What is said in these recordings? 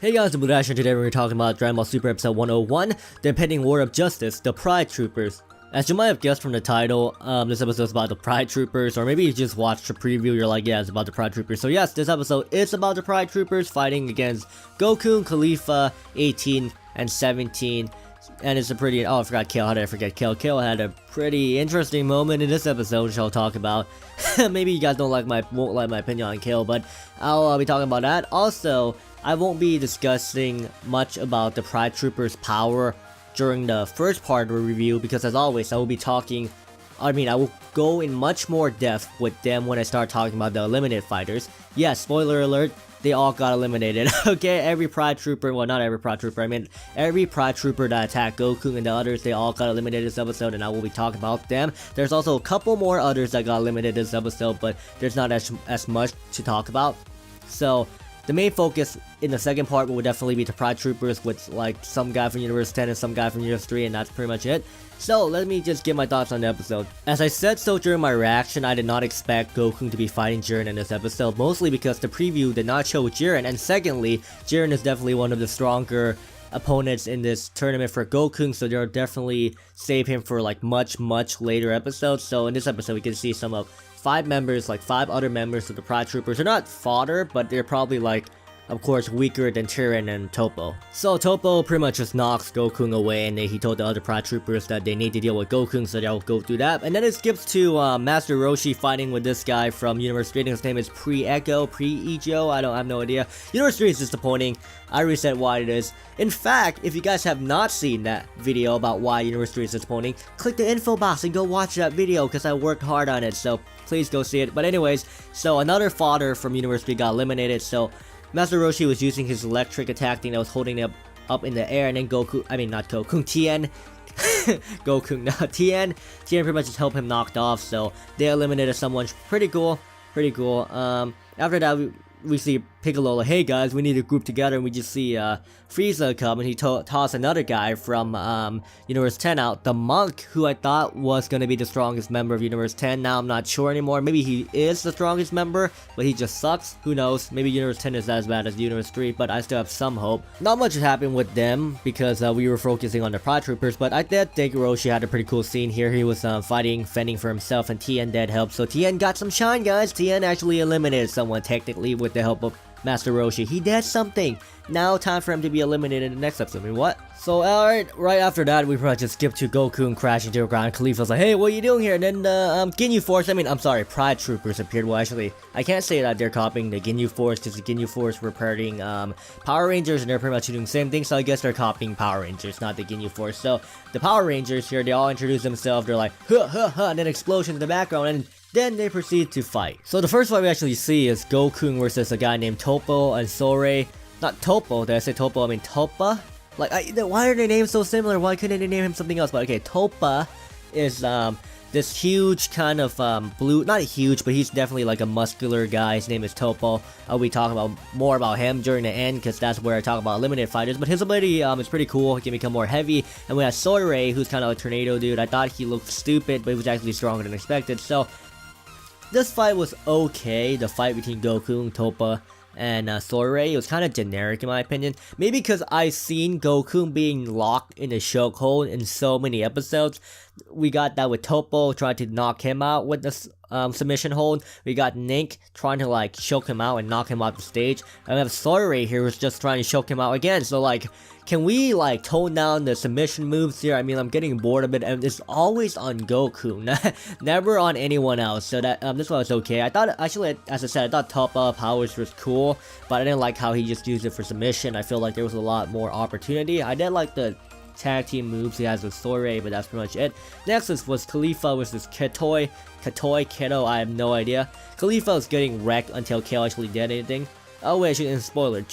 Hey guys, I'm Dash, and today we're talking about Dragon Ball Super Episode 101, The Impending War of Justice, The Pride Troopers. As you might have guessed from the title, this episode is about the Pride Troopers, or maybe you just watched the preview, you're like, yeah, it's about the Pride Troopers. So yes, this episode is about the Pride Troopers fighting against Goku, Caulifla, 18, and 17. And it's a pretty, oh I forgot Kale, how did I forget Kale? Kale had a pretty interesting moment in this episode, which I'll talk about. Maybe you guys won't like my opinion on Kale, but I'll be talking about that. Also, I won't be discussing much about the Pride Troopers' power during the first part of the review, because as always, I will go in much more depth with them when I start talking about the eliminated fighters. Yes, spoiler alert, they all got eliminated. Okay, every Pride Trooper, well not every Pride Trooper, I mean every Pride Trooper that attacked Goku and the others, they all got eliminated this episode, and I will be talking about them. There's also a couple more others that got eliminated this episode, but there's not as much to talk about. So the main focus in the second part will definitely be the Pride Troopers, with like some guy from Universe 10 and some guy from Universe 3, and that's pretty much it. So let me just give my thoughts on the episode. As I said so during my reaction, I did not expect Goku to be fighting Jiren in this episode, mostly because the preview did not show Jiren, and secondly, Jiren is definitely one of the stronger opponents in this tournament for Goku, so they'll definitely save him for like much later episodes. So in this episode we can see some of five other members of the Pride Troopers. They're not fodder, but they're probably like, of course, weaker than Jiren and Toppo. So Toppo pretty much just knocks Goku away, and he told the other Pride Troopers that they need to deal with Goku, so they'll go through that. And then it skips to Master Roshi fighting with this guy from Universe 3. His name is Pre-Ejo. I have no idea. Universe 3 is disappointing. I already said why it is. In fact, if you guys have not seen that video about why Universe 3 is disappointing, click the info box and go watch that video, because I worked hard on it, so please go see it. But anyways, so another fodder from Universe 3 got eliminated, so Master Roshi was using his electric attack thing that was holding it up in the air, and then Tien pretty much just helped him knocked off, so they eliminated someone. Pretty cool. After that, we see Piccolo like, hey guys, we need to group together, and we just see Frieza come, and he toss another guy from Universe 10 out, the monk, who I thought was gonna be the strongest member of Universe 10. Now I'm not sure anymore. Maybe he is the strongest member, but he just sucks. Who knows? Maybe Universe 10 is as bad as Universe 3, but I still have some hope. Not much has happened with them, because we were focusing on the Pride Troopers, but I did think Roshi had a pretty cool scene here. He was fending for himself, and Tien did help, so Tien got some shine, guys. Tien actually eliminated someone, technically, with the help of Master Roshi. He did something. Now time for him to be eliminated in the next episode. I mean, what? So alright, right after that, we probably just skip to Goku and crashing to the ground. Caulifla's like, hey, what are you doing here? And then Ginyu Force, Pride Troopers appeared. Well, actually, I can't say that they're copying the Ginyu Force, because the Ginyu Force were parroting Power Rangers, and they're pretty much doing the same thing, so I guess they're copying Power Rangers, not the Ginyu Force. So the Power Rangers here, they all introduce themselves, they're like, huh, huh, huh, and then explosions in the background, and then they proceed to fight. So the first fight we actually see is Goku versus a guy named Toppo and Sore. Not Toppo, did I say Toppo? I mean Toppa? Like, why are their names so similar? Why couldn't they name him something else? But okay, Toppa is this huge kind of blue, not huge, but he's definitely like a muscular guy. His name is Toppo. I'll be talking about more about him during the end, because that's where I talk about eliminated fighters. But his ability is pretty cool. He can become more heavy. And we have Sore, who's kind of a tornado dude. I thought he looked stupid, but he was actually stronger than expected. So this fight was okay. The fight between Goku, Toppa, and Sore, it was kind of generic in my opinion. Maybe because I've seen Goku being locked in a chokehold in so many episodes. We got that with Toppo trying to knock him out with the submission hold. We got Nink trying to like choke him out and knock him off the stage. And we have Sore here who's just trying to choke him out again. So like, can we like tone down the submission moves here? I mean, I'm getting bored of it, and it's always on Goku, never on anyone else. So that this one was okay. I thought, actually, as I said, I thought Toppa powers was cool, but I didn't like how he just used it for submission. I feel like there was a lot more opportunity. I did like the tag team moves he has with Sore, but that's pretty much it. Next was Caulifla versus Keto, I have no idea. Caulifla was getting wrecked until Kale actually did anything. Oh wait, I shouldn't spoiler.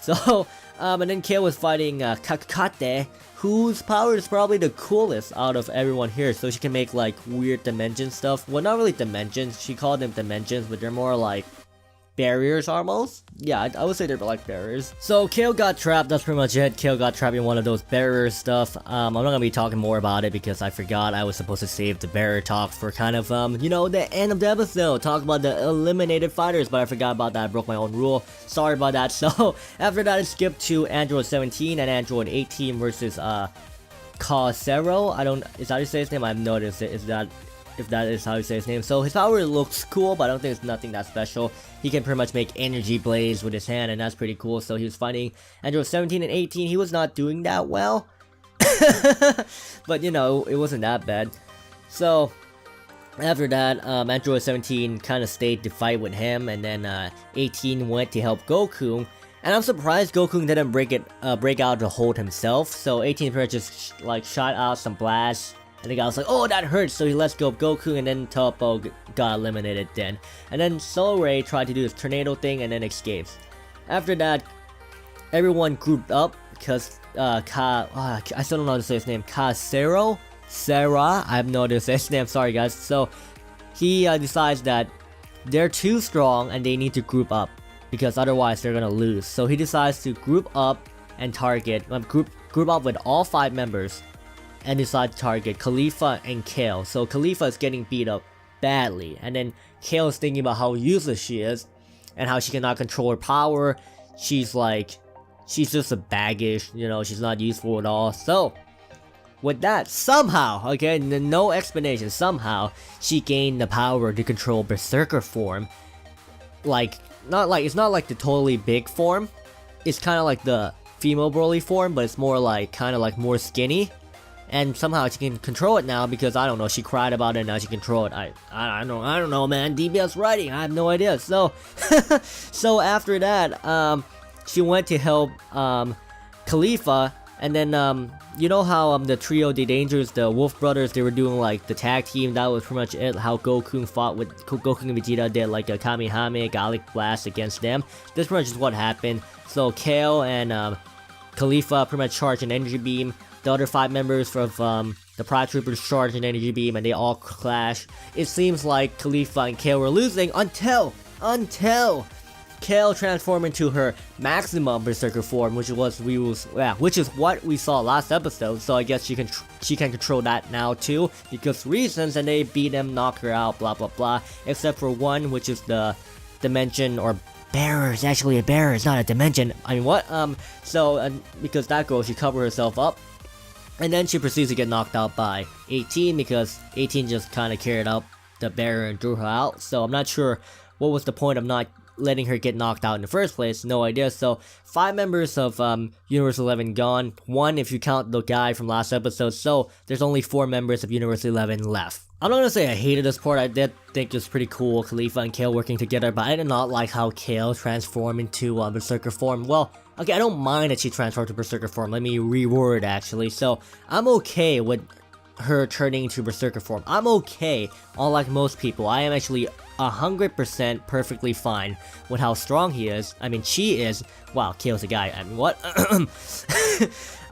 So, and then Kale was fighting Kakate, whose power is probably the coolest out of everyone here. So she can make like weird dimension stuff. Well, not really dimensions. She called them dimensions, but they're more like barriers almost. Yeah, I would say they're like barriers. So Kale got trapped, that's pretty much it. Kale got trapped in one of those barrier stuff. I'm not gonna be talking more about it because I forgot I was supposed to save the barrier talk for kind of, you know, the end of the episode. Talk about the eliminated fighters, but I forgot about that. I broke my own rule. Sorry about that. So after that, it skipped to Android 17 and Android 18 versus, Causero. I don't, is that how you say his name? I've noticed it. Is that, if that is how you say his name. So his power looks cool, but I don't think it's nothing that special. He can pretty much make energy blades with his hand, and that's pretty cool. So he was fighting Android 17 and 18. He was not doing that well. But, you know, it wasn't that bad. So after that, Android 17 kind of stayed to fight with him, and then 18 went to help Goku. And I'm surprised Goku didn't break out to hold himself. So 18 pretty much just like shot out some blasts. And the guy was like, oh, that hurts, so he lets go of Goku, and then Topo got eliminated then. And then Soul Ray tried to do his tornado thing and then escapes. After that, everyone grouped up because I still don't know how to say his name. Casero? Sarah? I have no idea to say his name, sorry guys. So he decides that they're too strong and they need to group up because otherwise they're gonna lose. So he decides to group up and target, group up with all 5 members. And decide to target Caulifla and Kale. So Caulifla is getting beat up badly, and then Kale is thinking about how useless she is and how she cannot control her power. She's just a baggage, you know, she's not useful at all. So with that, somehow, okay, no explanation, somehow she gained the power to control Berserker form. Like, it's not like the totally big form. It's kind of like the female Broly form, but it's more like kind of like more skinny. And somehow she can control it now because, I don't know, she cried about it and now she can control it. I don't know, man. DBS writing, I have no idea. So, so after that, she went to help, Caulifla, and then, you know how, the trio, the Dangers, the Wolf Brothers, they were doing, like, the tag team. That was pretty much it, how Goku fought with, Goku and Vegeta did, like, a Kamehameha Gallic Blast against them. This pretty much is what happened. So, Kale and, Caulifla pretty much charged an energy beam. The other 5 members of the Pride Troopers charged an energy beam and they all clash. It seems like Caulifla and Kale were losing until Kale transformed into her maximum Berserker form, which is what we saw last episode. So I guess she can control that now too because reasons, and they beat him, knock her out, blah blah blah. Except for one, which is the dimension or bearer. It's actually a bearer. It's not a dimension. I mean what? Because that girl, she covered herself up. And then she proceeds to get knocked out by 18 because 18 just kind of carried up the barrier and drew her out. So I'm not sure what was the point of not letting her get knocked out in the first place. No idea. So 5 members of Universe 11 gone. 1 if you count the guy from last episode. So there's only 4 members of Universe 11 left. I'm not gonna say I hated this part. I did think it was pretty cool, Caulifla and Kale working together, but I did not like how Kale transformed into Berserker form. Well, okay, I don't mind that she transformed to Berserker form. Let me reword actually. So I'm okay with her turning into Berserker form. I'm okay, unlike most people. I am actually 100% perfectly fine with how strong he is. I mean, she is. Wow, Kale's a guy. I mean, what?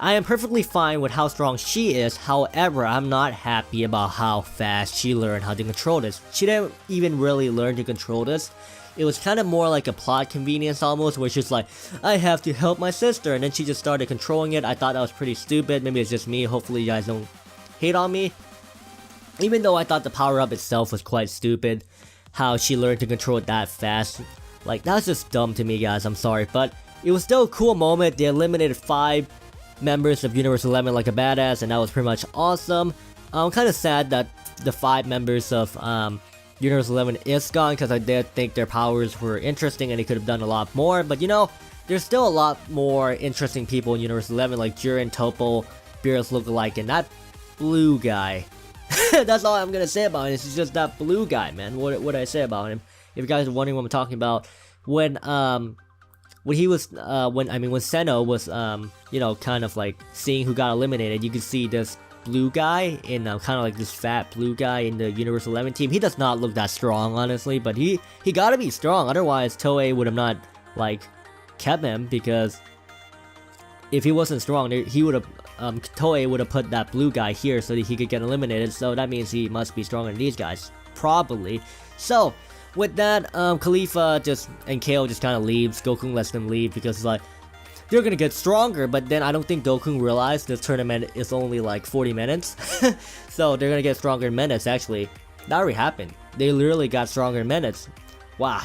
I am perfectly fine with how strong she is. However, I'm not happy about how fast she learned how to control this. She didn't even really learn to control this. It was kind of more like a plot convenience almost, where she's like, I have to help my sister, and then she just started controlling it. I thought that was pretty stupid. Maybe it's just me. Hopefully you guys don't hate on me. Even though I thought the power-up itself was quite stupid, how she learned to control it that fast. Like, that was just dumb to me, guys. I'm sorry. But it was still a cool moment. They eliminated 5 members of Universe 11 like a badass, and that was pretty much awesome. I'm kind of sad that the 5 members of Universe 11 is gone, because I did think their powers were interesting and they could have done a lot more. But you know, there's still a lot more interesting people in Universe 11, like Jiren, Topo, Beerus lookalike, and that blue guy. That's all I'm gonna say about him. It's just that blue guy, man. What did I say about him? If you guys are wondering what I'm talking about, when he was when Seno was you know, kind of like seeing who got eliminated, you could see this blue guy in kind of like this fat blue guy in the Universe 11 team. He does not look that strong, honestly, but he gotta be strong, otherwise Toei would have not like kept him, because if he wasn't strong, he would have Toei would have put that blue guy here so that he could get eliminated. So that means he must be stronger than these guys, probably. So with that, Caulifla and Kale just kind of leaves. Goku lets them leave because it's like, they're gonna get stronger, but then I don't think Goku realized this tournament is only like 40 minutes. So they're gonna get stronger in minutes, actually. That already happened. They literally got stronger in minutes. Wow.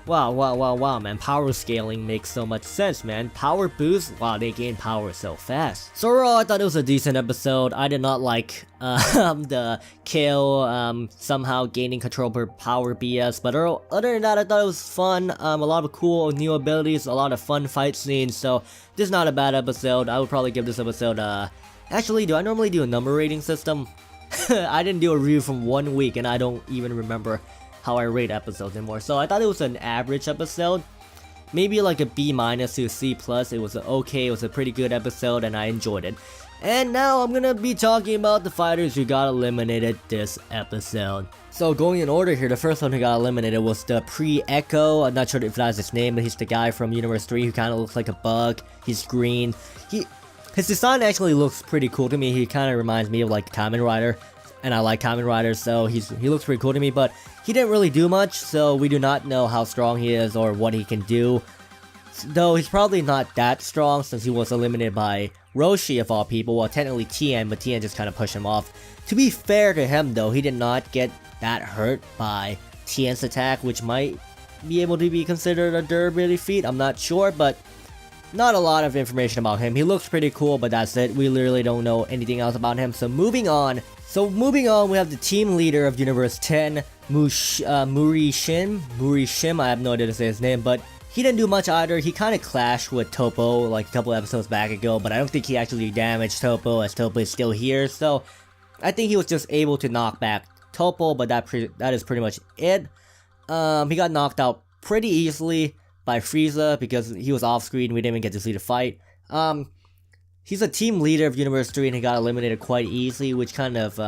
Wow, man. Power scaling makes so much sense, man. Power boost, wow, they gain power so fast. So overall, I thought it was a decent episode. I did not like the Kale somehow gaining control over power BS, but other than that, I thought it was fun. A lot of cool new abilities, a lot of fun fight scenes, so this is not a bad episode. I would probably give this episode, actually, do I normally do a number rating system? I didn't do a review from 1 week, and I don't even remember how I rate episodes anymore. So I thought it was an average episode, maybe like a B- to a C+. It was okay, it was a pretty good episode, and I enjoyed it. And now I'm gonna be talking about the fighters who got eliminated this episode. So going in order here, the first one who got eliminated was the Pre-Echo. I'm not sure if that's his name, but he's the guy from Universe 3 who kind of looks like a bug. He's green. His design actually looks pretty cool to me. He kind of reminds me of like Kamen Rider, and I like Kamen Rider, so he looks pretty cool to me, but he didn't really do much, so we do not know how strong he is or what he can do. Though he's probably not that strong since he was eliminated by Roshi of all people. Well, technically Tien, but Tien just kind of pushed him off. To be fair to him though, he did not get that hurt by Tien's attack, which might be able to be considered a durability feat. I'm not sure, but not a lot of information about him. He looks pretty cool, but that's it. We literally don't know anything else about him. So moving on, we have the team leader of Universe 10, Murishim. I have no idea to say his name, but he didn't do much either. He kind of clashed with Topo like a couple episodes back ago, but I don't think he actually damaged Topo, as Topo is still here. So I think he was just able to knock back Topo, but that is pretty much it. He got knocked out pretty easily by Frieza because he was off screen. We didn't even get to see the fight. He's a team leader of Universe 3 and he got eliminated quite easily, which kind of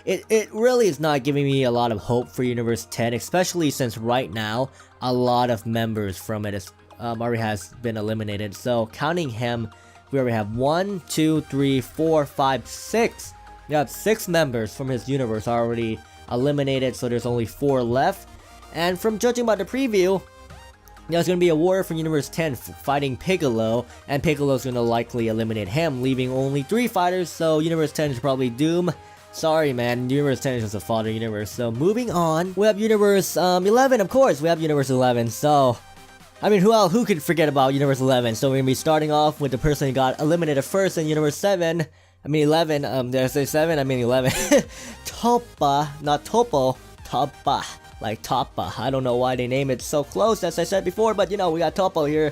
it really is not giving me a lot of hope for Universe 10, especially since right now a lot of members from it already has been eliminated. So counting him, we already have 1, 2, 3, 4, 5, 6. We have 6 members from his universe already eliminated, so there's only 4 left. And from judging by the preview, there's going to be a warrior from Universe 10 fighting Piccolo, and Piccolo's going to likely eliminate him, leaving only 3 fighters, so Universe 10 is probably doomed. Sorry man, Universe 10 is just a fodder universe. So moving on, we have Universe 11, of course, we have Universe 11, so I mean, who could forget about Universe 11? So we're going to be starting off with the person who got eliminated first in Universe 7, I mean 11, did I say 7? I mean 11. Toppa, not Topo, Toppa. Like Toppa. I don't know why they name it so close, as I said before, but you know, we got Topo here.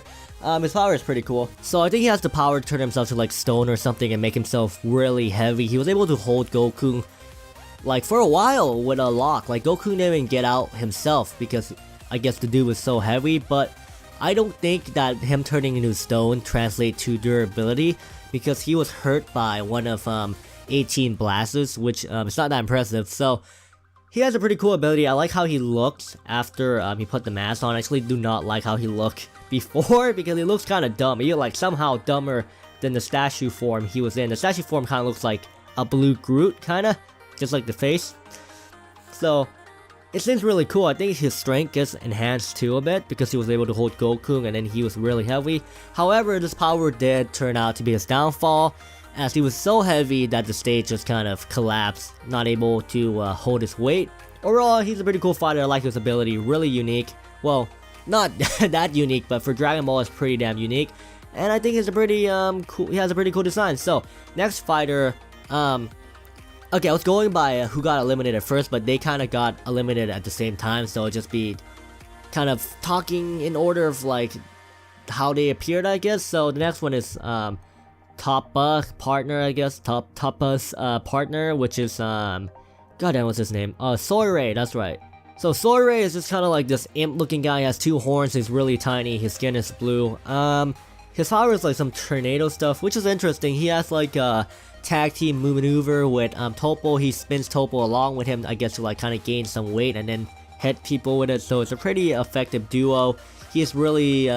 His power is pretty cool. So I think he has the power to turn himself to like stone or something and make himself really heavy. He was able to hold Goku like for a while with a lock. Like Goku didn't even get out himself because I guess the dude was so heavy, but I don't think that him turning into stone translates to durability because he was hurt by one of 18 blasts, which it's not that impressive. So he has a pretty cool ability. I like how he looks after he put the mask on. I actually do not like how he looked before because he looks kind of dumb. He like somehow dumber than the statue form he was in. The statue form kind of looks like a blue Groot, kind of, just like the face. So it seems really cool. I think his strength gets enhanced too a bit because he was able to hold Goku and then he was really heavy. However, this power did turn out to be his downfall, as he was so heavy that the stage just kind of collapsed, not able to hold his weight. Overall, he's a pretty cool fighter. I like his ability, really unique. Well, not that unique, but for Dragon Ball it's pretty damn unique. And I think he's a pretty cool. He has a pretty cool design. So next fighter, okay, I was going by who got eliminated first, but they kind of got eliminated at the same time. So it'll just be kind of talking in order of like how they appeared, I guess. So the next one is Toppa partner, I guess. Toppa's partner, which is goddamn, what's his name? Soiree, that's right. So Soiree is just kind of like this imp looking guy. He has 2 horns, he's really tiny, his skin is blue. His power is like some tornado stuff, which is interesting. He has like a tag team maneuver with Topo. He spins Topo along with him, I guess, to like kind of gain some weight and then hit people with it. So it's a pretty effective duo. He is really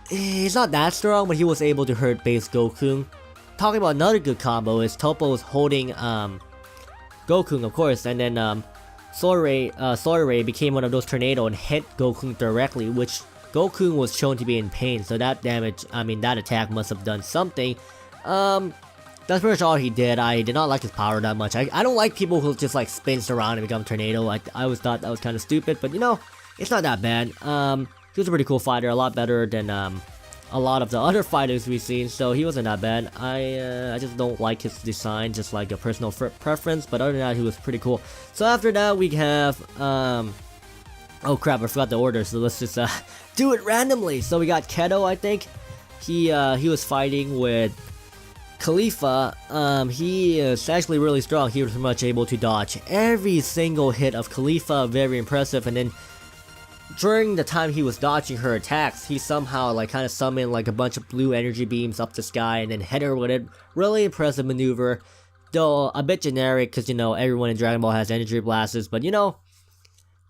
he's not that strong, but he was able to hurt base Goku. Talking about another good combo is Topo is holding Goku, of course, and then Solar Ray became one of those tornado and hit Goku directly, which Goku was shown to be in pain. So that damage, I mean that attack must have done something. That's pretty much all he did. I did not like his power that much. I don't like people who just like spins around and become tornado. I always thought that was kind of stupid, but you know, it's not that bad. He was a pretty cool fighter, a lot better than a lot of the other fighters we've seen, so he wasn't that bad. I just don't like his design, just like a personal preference, but other than that, he was pretty cool. So after that, we have, oh crap, I forgot the order, so let's just, do it randomly. So we got Keto, I think. He was fighting with Caulifla. He is actually really strong. He was pretty much able to dodge every single hit of Caulifla, very impressive, and then during the time he was dodging her attacks, he somehow like kind of summoned like a bunch of blue energy beams up the sky and then hit her with it. Really impressive maneuver, though a bit generic because you know everyone in Dragon Ball has energy blasters, but you know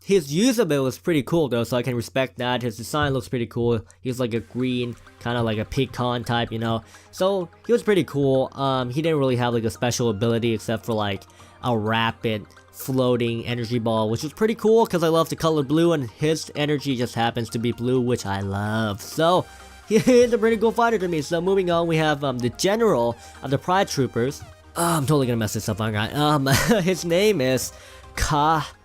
his use of it was pretty cool though, so I can respect that. His design looks pretty cool. He's like a green, kind of like a pecan type, you know. So he was pretty cool. He didn't really have like a special ability except for like a rapid floating energy ball, which was pretty cool because I love the color blue and his energy just happens to be blue, which I love. So he is a pretty cool fighter to me. So moving on, we have the general of the Pride Troopers. I'm totally gonna mess this up, aren't I? His name is Kasera.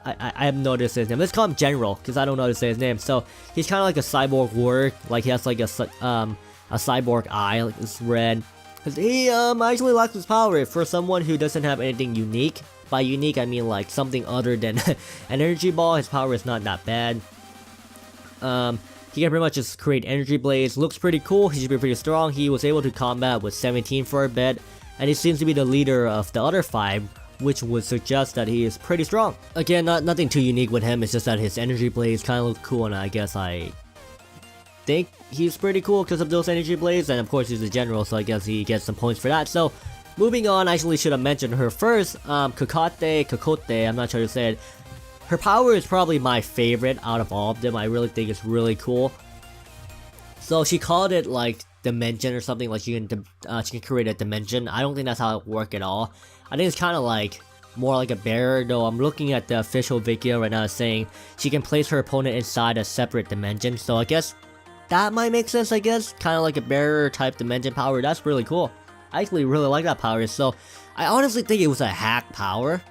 I have no idea to say his name. Let's call him General because I don't know how to say his name. So he's kind of like a cyborg warrior. Like he has like a cyborg eye, like it's red. Cause he actually likes his power for someone who doesn't have anything unique. By unique I mean like something other than an energy ball. His power is not that bad. He can pretty much just create energy blades. Looks pretty cool. He should be pretty strong. He was able to combat with 17 for a bit, and he seems to be the leader of the other 5, which would suggest that he is pretty strong. Again, nothing too unique with him. It's just that his energy blades kind of look cool, and I guess I think he's pretty cool because of those energy blades, and of course he's a general, so I guess he gets some points for that. So moving on, I actually should have mentioned her first. Kokote, I'm not sure to say it. Her power is probably my favorite out of all of them. I really think it's really cool. So she called it like dimension or something, like she can create a dimension. I don't think that's how it works at all. I think it's kind of like more like a barrier, though I'm looking at the official video right now saying she can place her opponent inside a separate dimension, so I guess that might make sense, I guess. Kind of like a barrier type dimension power. That's really cool. I actually really like that power. So I honestly think it was a hack power,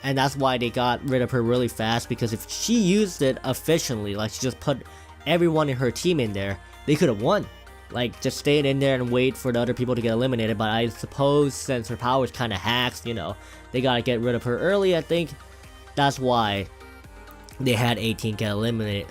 and that's why they got rid of her really fast, because if she used it efficiently, like she just put everyone in her team in there, they could have won. Like just stayed in there and wait for the other people to get eliminated. But I suppose since her power is kind of hacks, you know, they gotta get rid of her early. I think that's why they had 18 get eliminated.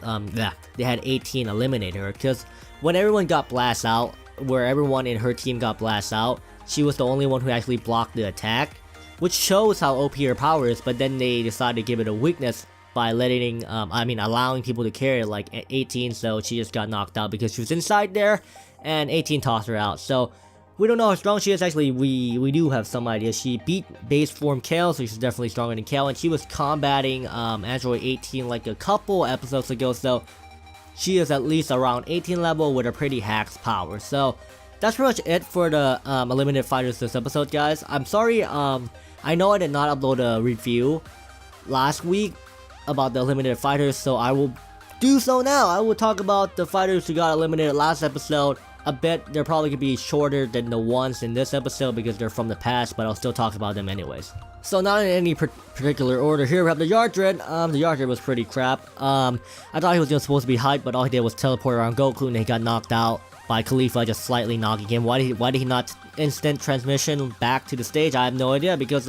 They had 18 eliminate her, because when everyone got blasted out, where everyone in her team got blasted out, she was the only one who actually blocked the attack, which shows how OP her power is. But then they decided to give it a weakness by allowing people to carry it like 18, so she just got knocked out because she was inside there, and 18 tossed her out. So we don't know how strong she is. Actually, we do have some idea. She beat base form Kale, so she's definitely stronger than Kale, and she was combating Android 18 like a couple episodes ago, so she is at least around 18 level with a pretty hacks power. So that's pretty much it for the eliminated fighters this episode, guys. I'm sorry, I know I did not upload a review last week about the eliminated fighters, so I will do so now. I will talk about the fighters who got eliminated last episode a bit. They're probably gonna be shorter than the ones in this episode because they're from the past, but I'll still talk about them anyways. So not in any particular order. Here we have the Yardred. The Yardred was pretty crap. I thought he was just supposed to be hyped, but all he did was teleport around Goku and he got knocked out by Caulifla just slightly knocking him. Why did he not instant transmission back to the stage? I have no idea, because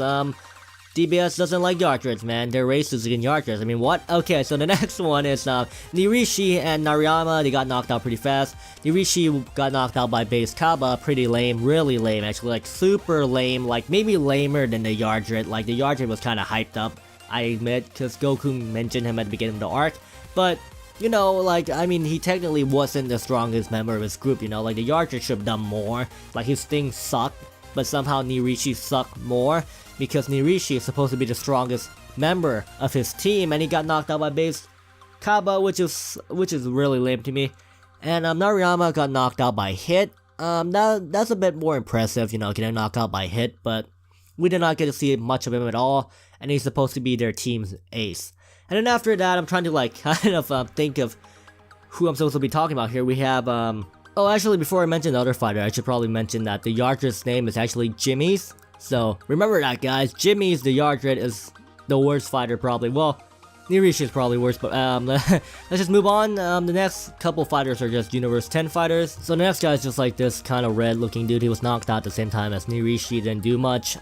DBS doesn't like Yardreds, man. They're racist against Yardreds. I mean, what? Okay, so the next one is Nirishi and Nariyama. They got knocked out pretty fast. Nirishi got knocked out by base Kaba. Pretty lame. Really lame, actually. Like, super lame. Like, maybe lamer than the Yardred. Like, the Yardred was kind of hyped up, I admit, because Goku mentioned him at the beginning of the arc. But you know, like, I mean, he technically wasn't the strongest member of his group, you know? Like, the Yardred should have done more. Like, his thing sucked, but somehow Nirishi sucked more, because Nirishi is supposed to be the strongest member of his team, and he got knocked out by base Kaba, which is really lame to me. And Nariyama got knocked out by Hit. That's a bit more impressive, you know, getting knocked out by Hit, but we did not get to see much of him at all. and he's supposed to be their team's ace. And then after that, I'm trying to like kind of think of who I'm supposed to be talking about here. We have oh, actually, before I mention the other fighter, I should probably mention that the Yardred's name is actually Jimmy's. So remember that, guys. Jimmy's the Yardred is the worst fighter probably. Well, Nirishi is probably worse, but let's just move on. The next couple fighters are just Universe 10 fighters. So the next guy is just like this kind of red looking dude. He was knocked out at the same time as Nirishi, didn't do much.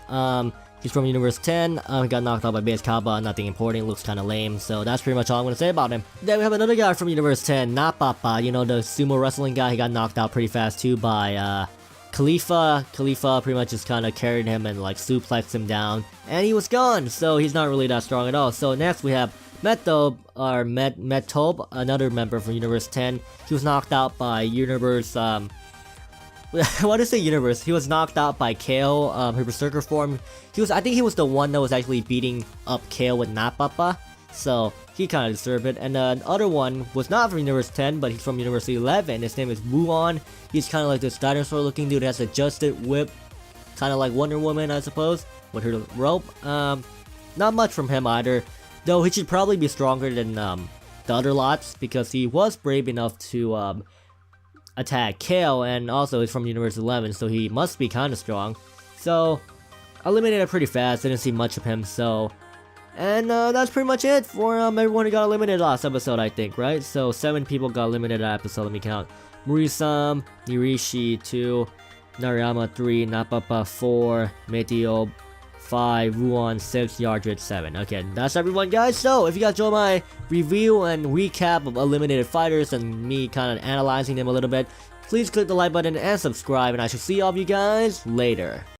He's from Universe 10, he got knocked out by Base Kappa, nothing important, looks kinda lame, so that's pretty much all I'm gonna say about him. Then we have another guy from Universe 10, Napapa, you know, the sumo wrestling guy. He got knocked out pretty fast too by Caulifla. Caulifla pretty much just kinda carried him and like suplexed him down, and he was gone, so he's not really that strong at all. So next we have Metob, or Metob, another member from Universe 10. He was knocked out by Universe, what is the Universe? He was knocked out by Kale, her Berserker form. I think he was the one that was actually beating up Kale with Napapa, so he kinda deserved it. And the other one was not from Universe 10, but he's from Universe 11. His name is Wuon. He's kinda like this dinosaur looking dude, has adjusted whip, kinda like Wonder Woman, I suppose, with her rope. Not much from him either, though he should probably be stronger than the other lots, because he was brave enough to attack Kale, and also he's from Universe 11, so he must be kinda strong. So eliminated pretty fast, didn't see much of him, so... And that's pretty much it for everyone who got eliminated last episode, I think, right? So 7 people got eliminated that episode, let me count. Murisam, Nirishi 2, Nariyama 3, Napapa 4, Meteo 5, Wuon 6, Yardred 7. Okay, that's everyone, guys. So if you guys enjoyed my review and recap of eliminated fighters and me kind of analyzing them a little bit, please click the like button and subscribe, and I shall see all of you guys later.